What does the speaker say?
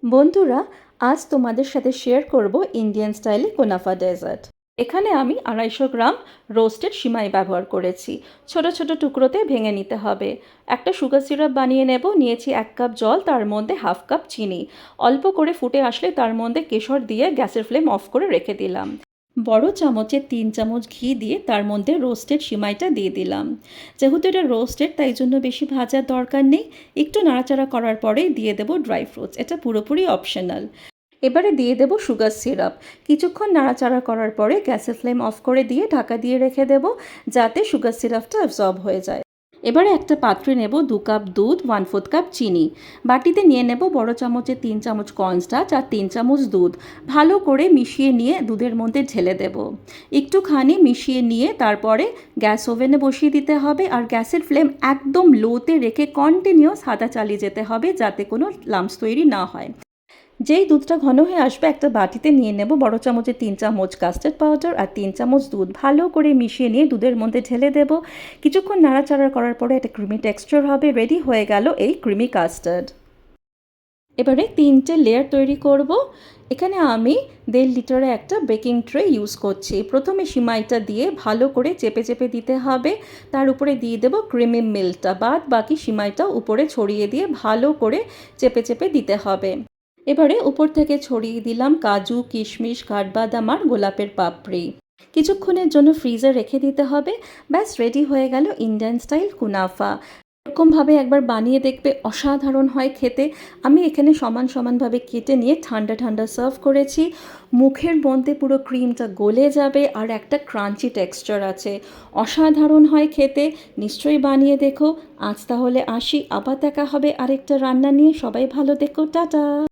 বন্ধুরা, আজ তোমাদের সাথে শেয়ার করব ইন্ডিয়ান স্টাইলে কুনাফা ডেজার্ট। এখানে আমি 250 গ্রাম রোস্টেড সিমাই ব্যবহার করেছি। ছোট ছোট টুকরোতে ভেঙে নিতে হবে। একটা সুগার সিরাপ বানিয়ে নেব। নিয়েছি 1 কাপ জল, তার মধ্যে 1/2 কাপ চিনি। অল্প করে ফুটে আসলে তার মধ্যে কেশর দিয়ে গ্যাসের ফ্লেম অফ করে রেখে দিলাম। বড় চামচে 3 চামচ ঘি দিয়ে তার মধ্যে রোস্টেড সিমাইটা দিয়ে দিলাম। যেহেতু এটা রোস্টেড তাই জন্য বেশি ভাজার দরকার নেই। একটু নাড়াচাড়া করার পরেই দিয়ে দেবো ড্রাই ফ্রুটস, এটা পুরোপুরি অপশনাল। এবারে দিয়ে দেবো সুগার সিরাপ। কিছুক্ষণ নাড়াচাড়া করার পরে গ্যাসের ফ্লেম অফ করে দিয়ে ঢাকা দিয়ে রেখে দেবো, যাতে সুগার সিরাপটা অ্যাবজর্ব হয়ে যায়। এবারে একটা পাত্রে নেব 2 কাপ দুধ, 1/4 কাপ চিনি। বাটিতে নিয়ে নেব বড় চামচে 3 চামচ কর্নস্টার্চ আর 3 চামচ দুধ। ভালো করে মিশিয়ে নিয়ে দুধের মধ্যে ঢেলে দেব। একটুখানি মিশিয়ে নিয়ে তারপরে গ্যাস ওভেনে বসিয়ে দিতে হবে, আর গ্যাসের ফ্লেম একদম লোতে রেখে কন্টিনিউয়াস হাতা চালিয়ে যেতে হবে, যাতে কোনো লাম্পস তৈরি না হয়। যেই দুধটা ঘন হয়ে আসবে একটা বাটিতে নিয়ে নেব বড় চামচে 3 চামচ কাস্টার্ড পাউডার আর 3 চামচ দুধ। ভালো করে মিশিয়ে নিয়ে দুধের মধ্যে ঢেলে দেব। কিছুক্ষণ নাড়াচাড়া করার পরে একটা ক্রিমি টেক্সচার হবে। রেডি হয়ে গেল এই ক্রিমি কাস্টার্ড। এবারে 3টে লেয়ার তৈরি করব। এখানে আমি 1.5 লিটারে একটা বেকিং ট্রে ইউজ করছি। প্রথমে সিমাইটা দিয়ে ভালো করে চেপে চেপে দিতে হবে। তার উপরে দিয়ে দেব ক্রিমি মিল্কটা, বাদ বাকি সিমাইটা উপরে ছড়িয়ে দিয়ে ভালো করে চেপে চেপে দিতে হবে। এবারে উপর থেকে ছড়িয়ে দিলাম কাজু, কিশমিশ, কাঠবাদাম আর গোলাপের পাপড়ি। কিছুক্ষণের জন্য ফ্রিজে রেখে দিতে হবে। ব্যাস রেডি হয়ে গেল ইন্ডিয়ান স্টাইল কুনাফা। এরকমভাবে একবার বানিয়ে দেখবে, অসাধারণ হয় খেতে। আমি এখানে সমান সমানভাবে কেটে নিয়ে ঠান্ডা ঠান্ডা সার্ভ করেছি। মুখের মধ্যে পুরো ক্রিমটা গলে যাবে আর একটা ক্রাঞ্চি টেক্সচার আছে। অসাধারণ হয় খেতে। নিশ্চয়ই বানিয়ে দেখো। আজ তাহলে আসি, আবার দেখা হবে আরেকটা রান্না নিয়ে। সবাই ভালো দেখো, টাটা।